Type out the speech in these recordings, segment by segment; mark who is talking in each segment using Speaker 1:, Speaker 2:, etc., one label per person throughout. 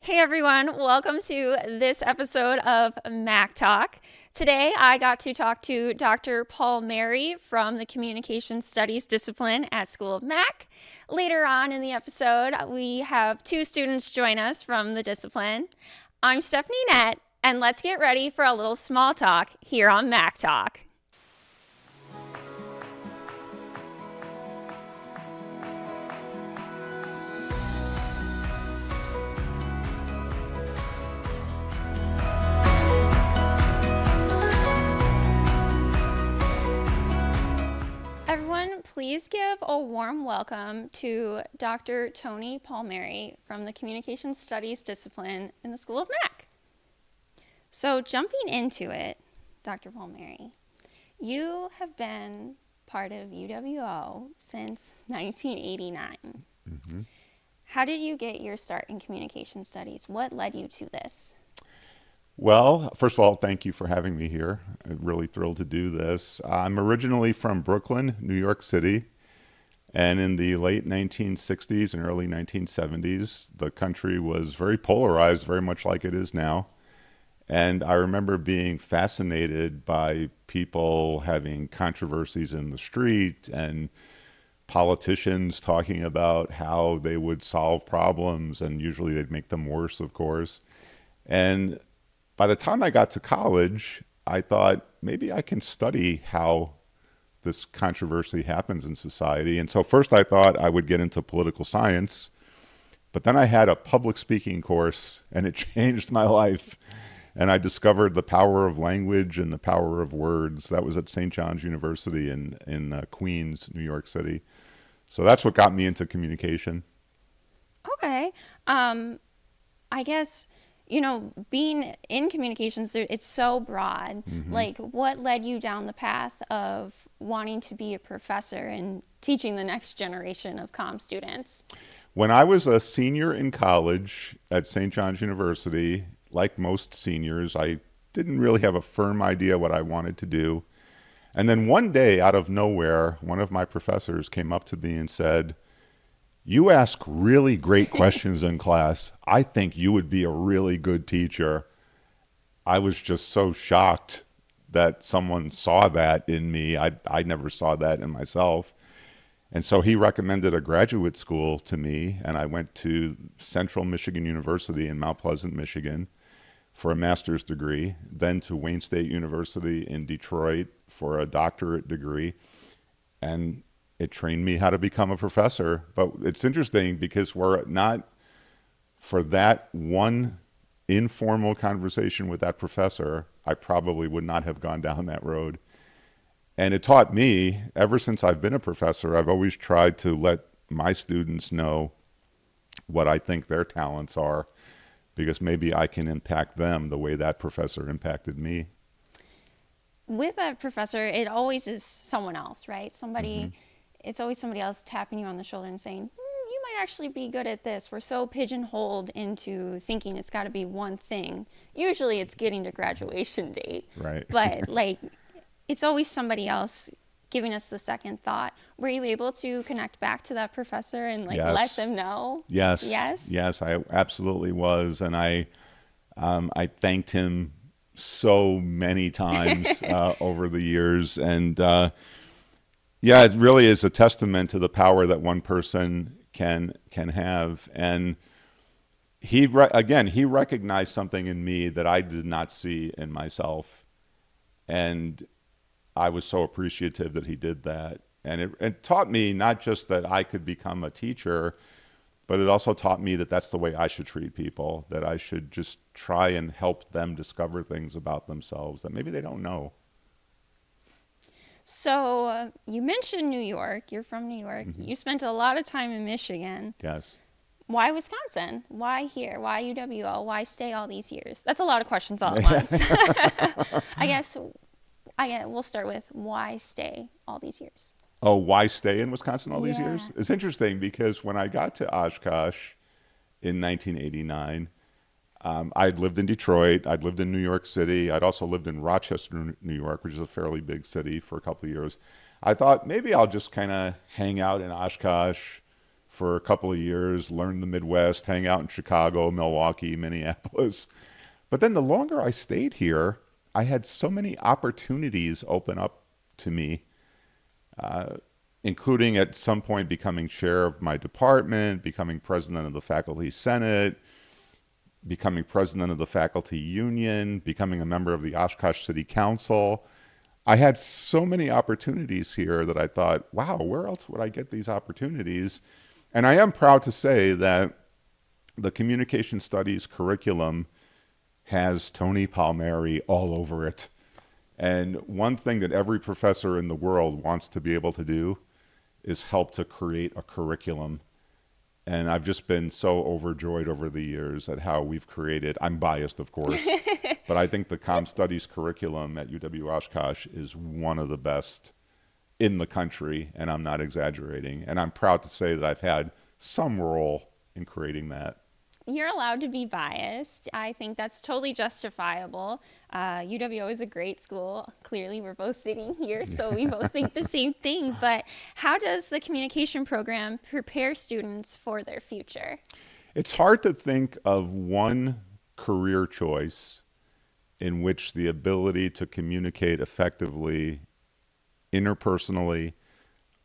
Speaker 1: Hey everyone, welcome to this episode of Mac Talk. Today I got to talk to Dr. Palmeri from the Communication Studies discipline at School of Mac. Later on in the episode, we have two students join us from the discipline. I'm Stephanie Nett, and let's get ready for a little small talk here on Mac Talk. Everyone, please give a warm welcome to Dr. Tony Palmeri from the Communication Studies discipline in the School of Mac. So jumping into it, Dr. Palmeri, you have been part of UWO since 1989. Mm-hmm. How did you get your start in communication studies? What led you to this?
Speaker 2: Well, first of all, thank you for having me here. I'm really thrilled to do this. I'm originally from Brooklyn, New York City, and in the late 1960s and early 1970s, the country was very polarized, very much like it is now. And I remember being fascinated by people having controversies in the street and politicians talking about how they would solve problems, and usually they'd make them worse, of course. And by the time I got to college, I thought maybe I can study how this controversy happens in society. And so first I thought I would get into political science, but then I had a public speaking course and it changed my life. And I discovered the power of language and the power of words. That was at St. John's University in Queens, New York City. So that's what got me into communication.
Speaker 1: Okay. I guess, being in communications, it's so broad. Mm-hmm. Like, what led you down the path of wanting to be a professor and teaching the next generation of comm students?
Speaker 2: When I was a senior in college at St. John's University, like most seniors, I didn't really have a firm idea what I wanted to do. And then one day, out of nowhere, one of my professors came up to me and said, "You ask really great questions in class. I think you would be a really good teacher." I was just so shocked that someone saw that in me. I never saw that in myself. And so he recommended a graduate school to me, and I went to Central Michigan University in Mount Pleasant, Michigan for a master's degree, then to Wayne State University in Detroit for a doctorate degree. And it trained me how to become a professor. But it's interesting because we're not, for that one informal conversation with that professor, I probably would not have gone down that road. And it taught me, ever since I've been a professor, I've always tried to let my students know what I think their talents are, because maybe I can impact them the way that professor impacted me.
Speaker 1: With a professor, it always is someone else, right? It's always somebody else tapping you on the shoulder and saying, you might actually be good at this. We're so pigeonholed into thinking it's got to be one thing. Usually it's getting to graduation date.
Speaker 2: Right.
Speaker 1: But it's always somebody else giving us the second thought. Were you able to connect back to that professor and
Speaker 2: Yes.
Speaker 1: let them know?
Speaker 2: Yes.
Speaker 1: Yes?
Speaker 2: Yes, I absolutely was. And I thanked him so many times over the years. And yeah, it really is a testament to the power that one person can have. And he recognized something in me that I did not see in myself. And I was so appreciative that he did that. And it taught me not just that I could become a teacher, but it also taught me that that's the way I should treat people, that I should just try and help them discover things about themselves that maybe they don't know.
Speaker 1: So you mentioned New York. You're from New York. Mm-hmm. You spent a lot of time in Michigan.
Speaker 2: Yes.
Speaker 1: Why Wisconsin? Why here? Why UWO? Why stay all these years? That's a lot of questions all at once. I guess we'll start with why stay all these years?
Speaker 2: Oh, why stay in Wisconsin all these
Speaker 1: Yeah.
Speaker 2: years? It's interesting because when I got to Oshkosh in 1989, I'd lived in Detroit, I'd lived in New York City, I'd also lived in Rochester, New York, which is a fairly big city, for a couple of years. I thought maybe I'll just kind of hang out in Oshkosh, for a couple of years, learn the Midwest, hang out in Chicago, Milwaukee, Minneapolis. But then the longer I stayed here, I had so many opportunities open up to me, including at some point becoming chair of my department, becoming president of the faculty senate, becoming president of the faculty union, becoming a member of the Oshkosh City Council. I had so many opportunities here that I thought, wow, where else would I get these opportunities? And I am proud to say that the communication studies curriculum has Tony Palmeri all over it. And one thing that every professor in the world wants to be able to do is help to create a curriculum. And I've just been so overjoyed over the years at how we've created, I'm biased, of course, but I think the Comm Studies curriculum at UW Oshkosh is one of the best in the country, and I'm not exaggerating. And I'm proud to say that I've had some role in creating that.
Speaker 1: You're allowed to be biased. I think that's totally justifiable. UWO is a great school. Clearly, we're both sitting here, so we both think the same thing. But how does the communication program prepare students for their future?
Speaker 2: It's hard to think of one career choice in which the ability to communicate effectively interpersonally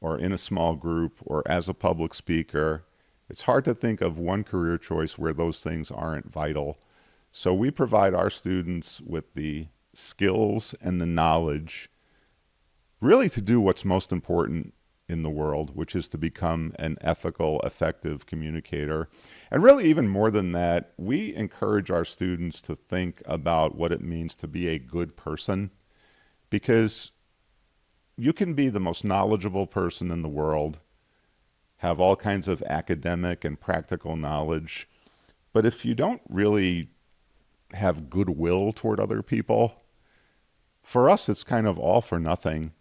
Speaker 2: or in a small group or as a public speaker, it's hard to think of one career choice where those things aren't vital. So we provide our students with the skills and the knowledge really to do what's most important in the world, which is to become an ethical, effective communicator. And really, even more than that, we encourage our students to think about what it means to be a good person, because you can be the most knowledgeable person in the world, have all kinds of academic and practical knowledge, but if you don't really have goodwill toward other people, for us, it's kind of all for nothing.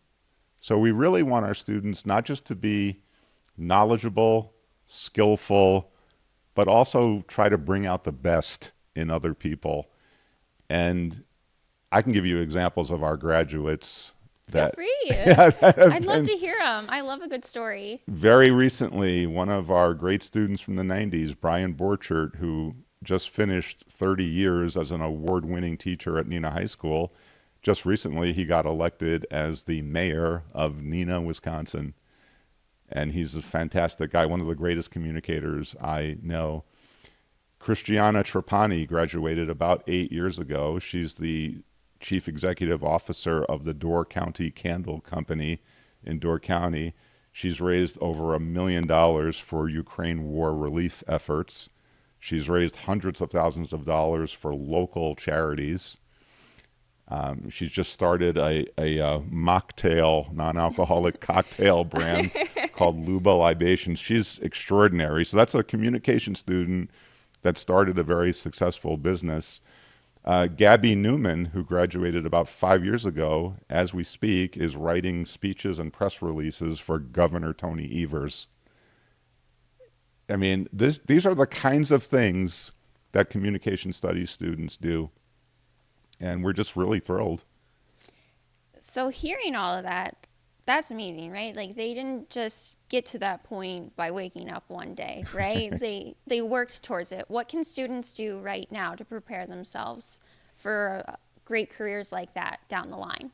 Speaker 2: So we really want our students not just to be knowledgeable, skillful, but also try to bring out the best in other people. And I can give you examples of our graduates that,
Speaker 1: Feel free.
Speaker 2: that have
Speaker 1: I'd love
Speaker 2: been-
Speaker 1: to hear them. I love a good story.
Speaker 2: Very recently, one of our great students from the 90s, Brian Borchert, who just finished 30 years as an award-winning teacher at Neenah High School, just recently he got elected as the mayor of Neenah, Wisconsin. And he's a fantastic guy, one of the greatest communicators I know. Christiana Trapani graduated about 8 years ago. She's the chief executive officer of the Door County Candle Company in Door County. She's raised over $1 million for Ukraine war relief efforts. She's raised hundreds of thousands of dollars for local charities. She's just started a mocktail, non-alcoholic cocktail brand called Luba Libations. She's extraordinary. So that's a communication student that started a very successful business. Gabby Newman, who graduated about 5 years ago, as we speak, is writing speeches and press releases for Governor Tony Evers. I mean, these are the kinds of things that communication studies students do. And we're just really thrilled.
Speaker 1: So hearing all of that, that's amazing, right? Like they didn't just get to that point by waking up one day, right? They worked towards it. What can students do right now to prepare themselves for great careers like that down the line?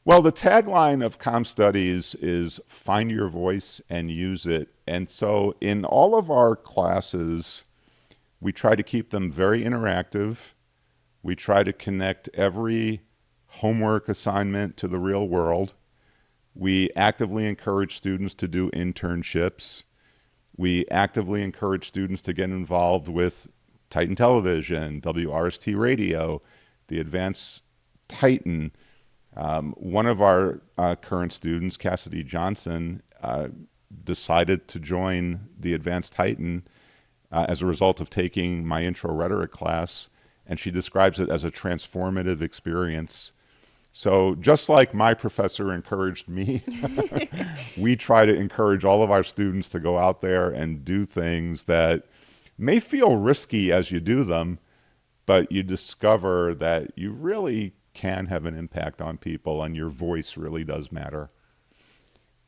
Speaker 2: Well, the tagline of Comm Studies is find your voice and use it. And so in all of our classes, we try to keep them very interactive. We try to connect every homework assignment to the real world. We actively encourage students to do internships. We actively encourage students to get involved with Titan Television, WRST Radio, the Advanced Titan. One of our current students, Cassidy Johnson, decided to join the Advanced Titan as a result of taking my intro rhetoric class, and she describes it as a transformative experience. So just like my professor encouraged me, we try to encourage all of our students to go out there and do things that may feel risky as you do them, but you discover that you really can have an impact on people and your voice really does matter.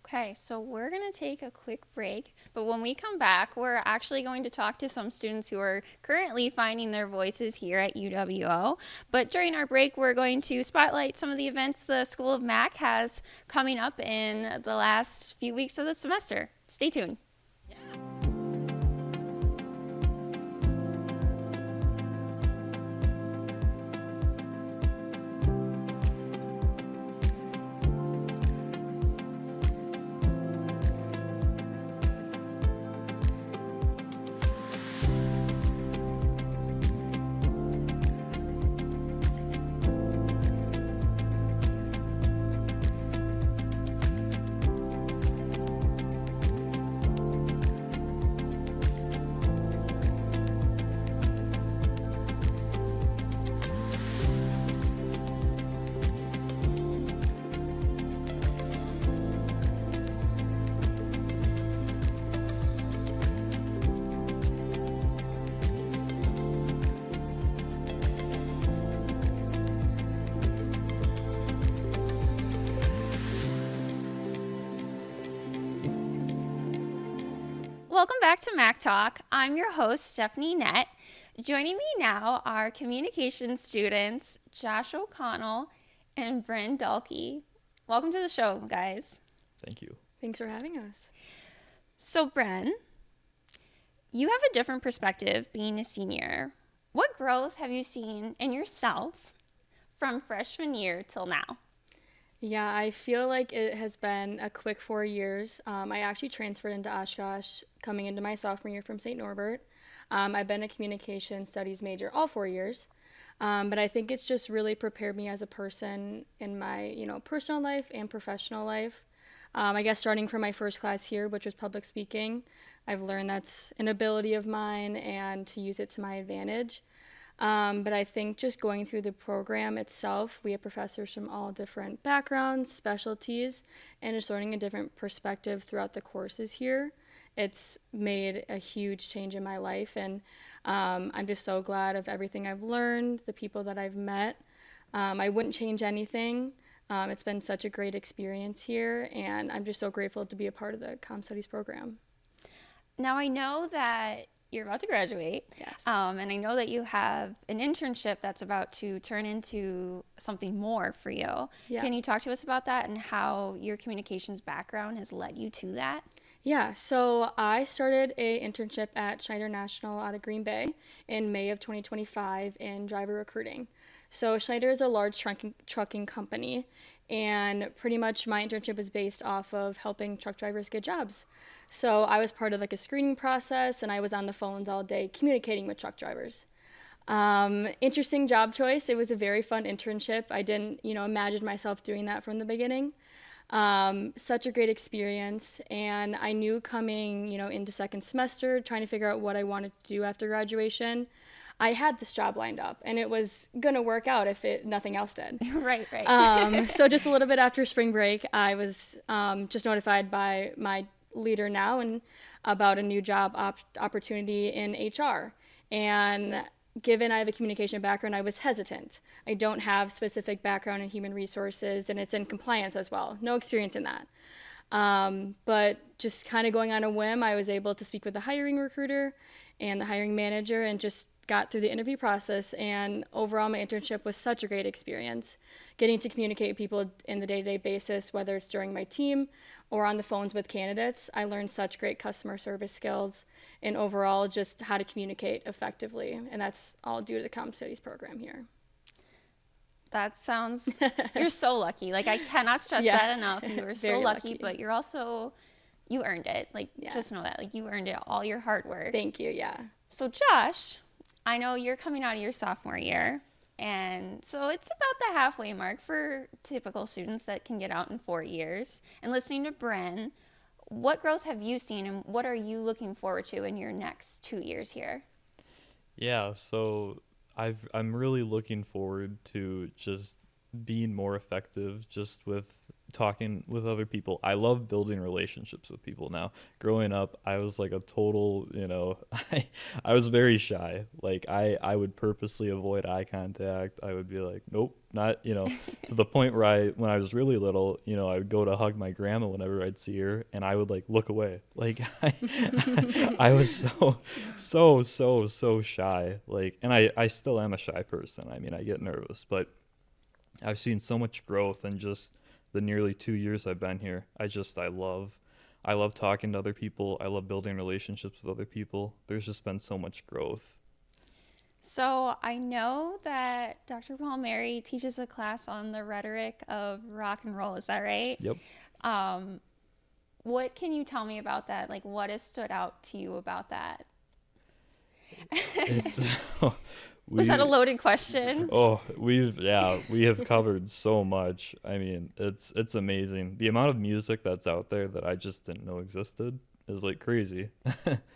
Speaker 1: Okay, so we're going to take a quick break, but when we come back, we're actually going to talk to some students who are currently finding their voices here at UWO. But during our break, we're going to spotlight some of the events the School of Mac has coming up in the last few weeks of the semester. Stay tuned. Welcome back to Mac Talk. I'm your host, Stephanie Nett. Joining me now are communication students Josh O'Connell and Brynn Dahlke. Welcome to the show, guys.
Speaker 3: Thank you.
Speaker 4: Thanks for having us.
Speaker 1: So, Brynn, you have a different perspective being a senior. What growth have you seen in yourself from freshman year till now?
Speaker 4: Yeah, I feel like it has been a quick 4 years. I actually transferred into Oshkosh coming into my sophomore year from St. Norbert. I've been a communication studies major all 4 years, but I think it's just really prepared me as a person in my personal life and professional life. I guess starting from my first class here, which was public speaking, I've learned that's an ability of mine and to use it to my advantage. But I think just going through the program itself, we have professors from all different backgrounds, specialties, and just learning a different perspective throughout the courses here. It's made a huge change in my life, and I'm just so glad of everything I've learned, the people that I've met. I wouldn't change anything. It's been such a great experience here, and I'm just so grateful to be a part of the Comm Studies program.
Speaker 1: Now, I know that you're about to graduate.
Speaker 4: Yes.
Speaker 1: And I know that you have an internship that's about to turn into something more for you.
Speaker 4: Yeah.
Speaker 1: Can you talk to us about that and how your communications background has led you to that?
Speaker 4: Yeah, so I started a internship at Schneider National out of Green Bay in May of 2025 in driver recruiting. So Schneider is a large trucking company, and pretty much my internship was based off of helping truck drivers get jobs. So I was part of like a screening process, and I was on the phones all day communicating with truck drivers. Interesting job choice. It was a very fun internship. I didn't, imagine myself doing that from the beginning. Such a great experience, and I knew coming, into second semester, trying to figure out what I wanted to do after graduation, I had this job lined up, and it was gonna work out if nothing else did.
Speaker 1: Right.
Speaker 4: So just a little bit after spring break, I was just notified by my leader now and about a new job opportunity in HR, and given I have a communication background, I was hesitant. I don't have specific background in human resources, and it's in compliance as well. No experience in that. But just kind of going on a whim, I was able to speak with the hiring recruiter and the hiring manager and just got through the interview process. And overall, my internship was such a great experience. Getting to communicate with people in the day-to-day basis, whether it's during my team or on the phones with candidates, I learned such great customer service skills and overall just how to communicate effectively. And that's all due to the Comm Studies program here.
Speaker 1: That sounds, you're so lucky. Like, I cannot stress
Speaker 4: Yes.
Speaker 1: that enough. You are so
Speaker 4: Very
Speaker 1: lucky,
Speaker 4: lucky.
Speaker 1: but you're also, you earned it. Like,
Speaker 4: Yeah.
Speaker 1: just know that. Like, you earned it, all your hard work.
Speaker 4: Thank you, yeah.
Speaker 1: So, Josh, I know you're coming out of your sophomore year, and so it's about the halfway mark for typical students that can get out in 4 years. And listening to Brynn, what growth have you seen, and what are you looking forward to in your next 2 years here?
Speaker 3: Yeah, so I'm really looking forward to just being more effective just with talking with other people. I love building relationships with people now. Growing up, I was like a total, I was very shy. Like I would purposely avoid eye contact. I would be like, nope, not, to the point where when I was really little, I would go to hug my grandma whenever I'd see her, and I would like look away. Like I was so shy. Like, and I still am a shy person. I mean, I get nervous, but I've seen so much growth in just the nearly 2 years I've been here. I love talking to other people. I love building relationships with other people. There's just been so much growth.
Speaker 1: So I know that Dr. Palmeri teaches a class on the rhetoric of rock and roll. Is that right?
Speaker 3: Yep.
Speaker 1: What can you tell me about that? Like, what has stood out to you about that?
Speaker 3: It's
Speaker 1: Was that a loaded question?
Speaker 3: Oh, we have covered so much. I mean, it's amazing. The amount of music that's out there that I just didn't know existed is like crazy.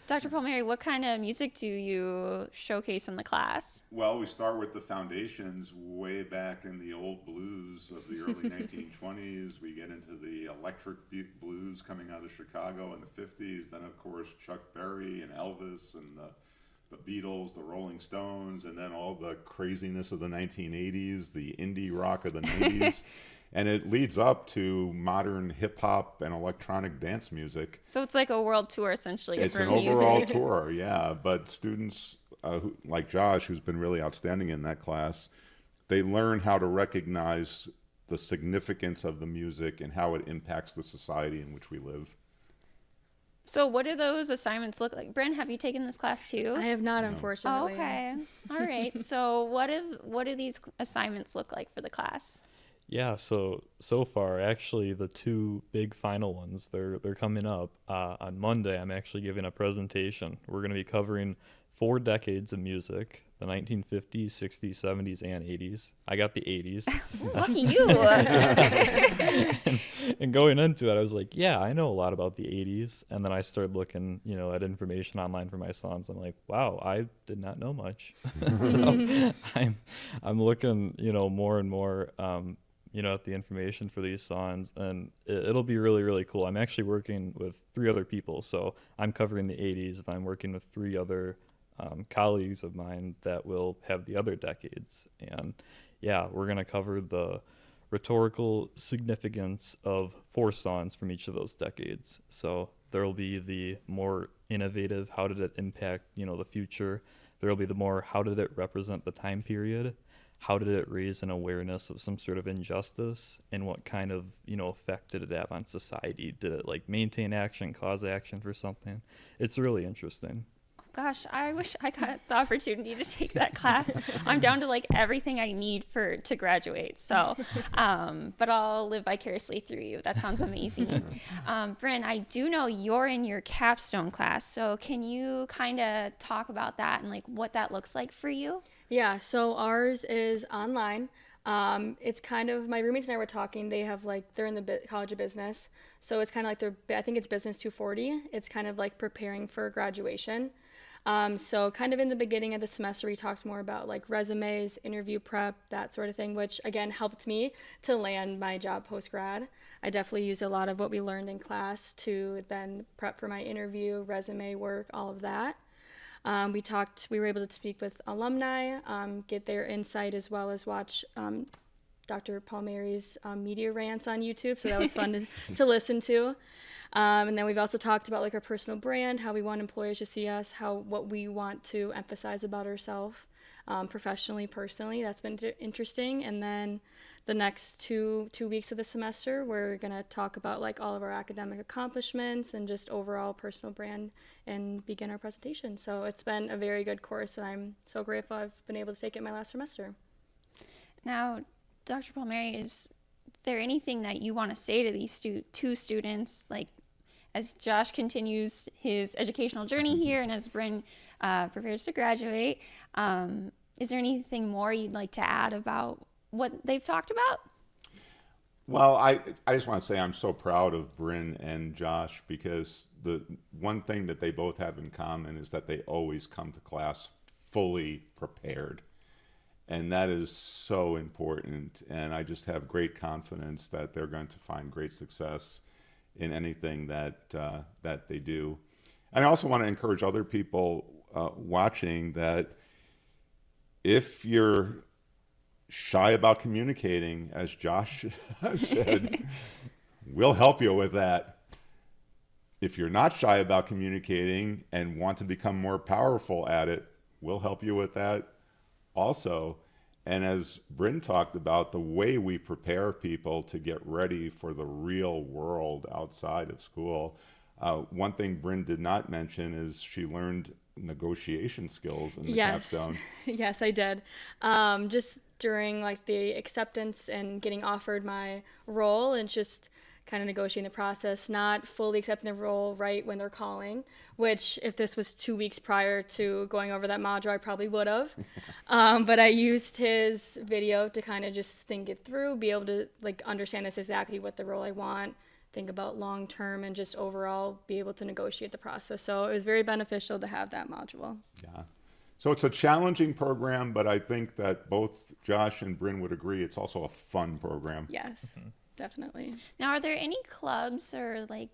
Speaker 1: Dr. Palmeri, what kind of music do you showcase in the class?
Speaker 2: Well, we start with the foundations way back in the old blues of the early 1920s. We get into the electric blues coming out of Chicago in the 50s. Then, of course, Chuck Berry and Elvis and the Beatles, the Rolling Stones, and then all the craziness of the 1980s, the indie rock of the 90s. And it leads up to modern hip hop and electronic dance music.
Speaker 1: So it's like a world tour, essentially,
Speaker 2: It's
Speaker 1: for
Speaker 2: an
Speaker 1: music.
Speaker 2: overall tour, yeah. But students like Josh, who's been really outstanding in that class, they learn how to recognize the significance of the music and how it impacts the society in which we live.
Speaker 1: So what do those assignments look like? Brynn, have you taken this class too?
Speaker 4: I have not, unfortunately.
Speaker 1: Oh, okay. All right. So what do these assignments look like for the class?
Speaker 3: Yeah, so far, actually, the two big final ones, they're coming up. On Monday, I'm actually giving a presentation. We're going to be covering 4 decades of music, the 1950s, 60s, 70s, and 80s. I got the 80s.
Speaker 1: Lucky you.
Speaker 3: And going into it, I was like, yeah, I know a lot about the 80s. And then I started looking, at information online for my sons. I'm like, wow, I did not know much. So I'm looking, more and more, at the information for these songs, and it'll be really, really cool. I'm actually working with 3 other people, so I'm covering the 80s, and I'm working with 3 other colleagues of mine that will have the other decades. And yeah, we're going to cover the rhetorical significance of 4 songs from each of those decades. So there'll be the more innovative, how did it impact, the future? There'll be the more, how did it represent the time period? How did it raise an awareness of some sort of injustice, and what kind of, effect did it have on society? Did it like maintain action, cause action for something? It's really interesting.
Speaker 1: Gosh, I wish I got the opportunity to take that class. I'm down to like everything I need to graduate. So, but I'll live vicariously through you. That sounds amazing. Brynn, I do know you're in your capstone class. So can you kind of talk about that and like what that looks like for you?
Speaker 4: Yeah, so ours is online. It's kind of, my roommates and I were talking, they're in the College of Business. So it's kind of like I think it's Business 240. It's kind of like preparing for graduation. So kind of in the beginning of the semester, we talked more about like resumes, interview prep, that sort of thing, which again helped me to land my job post-grad. I definitely used a lot of what we learned in class to then prep for my interview, resume work, all of that. We were able to speak with alumni, get their insight, as well as watch Dr. Palmeri's media rants on YouTube. So that was fun to listen to. And then we've also talked about like our personal brand, how we want employers to see us, what we want to emphasize about ourselves, professionally, personally. That's been interesting. And then the next two weeks of the semester, we're going to talk about like all of our academic accomplishments and just overall personal brand and begin our presentation. So it's been a very good course, and I'm so grateful I've been able to take it my last semester.
Speaker 1: Now, Dr. Palmeri, is there anything that you want to say to these 2 students, like as Josh continues his educational journey here and as Brynn prepares to graduate? Is there anything more you'd like to add about what they've talked about?
Speaker 2: Well, I just want to say I'm so proud of Brynn and Josh, because the one thing that they both have in common is that they always come to class fully prepared. And that is so important. And I just have great confidence that they're going to find great success in anything that they do. And I also want to encourage other people watching that if you're shy about communicating, as Josh said, we'll help you with that. If you're not shy about communicating and want to become more powerful at it, we'll help you with that also. And as Brynn talked about, the way we prepare people to get ready for the real world outside of school. One thing Brynn did not mention is she learned negotiation skills in the capstone.
Speaker 4: Yes, I did. Just during like the acceptance and getting offered my role, and just kind of negotiating the process, not fully accepting the role right when they're calling, which if this was 2 weeks prior to going over that module, I probably would have. But I used his video to kind of just think it through, be able to like understand this exactly what the role I want, think about long term, and just overall be able to negotiate the process. So it was very beneficial to have that module.
Speaker 2: Yeah. So it's a challenging program, but I think that both Josh and Brynn would agree it's also a fun program.
Speaker 4: Yes, definitely.
Speaker 1: Now, are there any clubs or like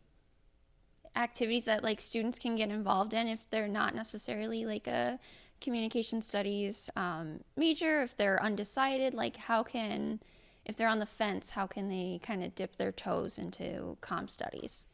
Speaker 1: activities that like students can get involved in if they're not necessarily like a communication studies major, if they're undecided? Like if they're on the fence, how can they kind of dip their toes into comm studies?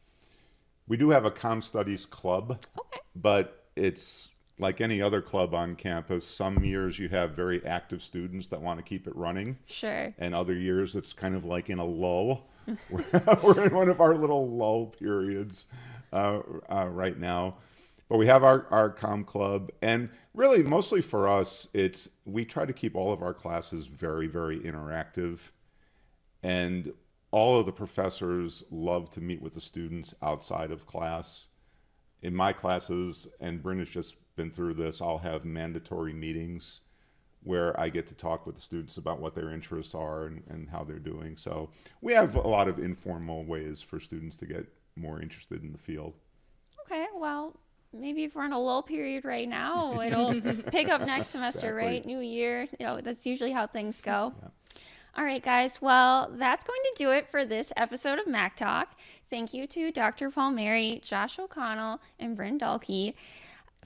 Speaker 2: We do have a comm studies club,
Speaker 1: Okay.
Speaker 2: but it's like any other club on campus. Some years you have very active students that want to keep it running.
Speaker 1: Sure.
Speaker 2: And other years it's kind of like in a lull. We're in one of our little lull periods right now. But we have our comm club. And really, mostly for us, we try to keep all of our classes very, very interactive. And all of the professors love to meet with the students outside of class. In my classes, and Brynn has just been through this, I'll have mandatory meetings where I get to talk with the students about what their interests are and how they're doing. So we have a lot of informal ways for students to get more interested in the field.
Speaker 1: Okay, well, maybe if we're in a lull period right now, it'll pick up next semester,
Speaker 2: Exactly.
Speaker 1: right? New year, that's usually how things go.
Speaker 2: Yeah.
Speaker 1: All right, guys. Well, that's going to do it for this episode of Mac Talk. Thank you to Dr. Palmeri, Josh O'Connell, and Brynn Dahlke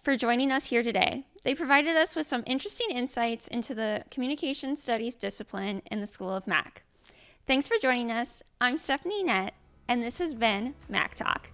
Speaker 1: for joining us here today. They provided us with some interesting insights into the communication studies discipline in the School of Mac. Thanks for joining us. I'm Stephanie Nett, and this has been Mac Talk.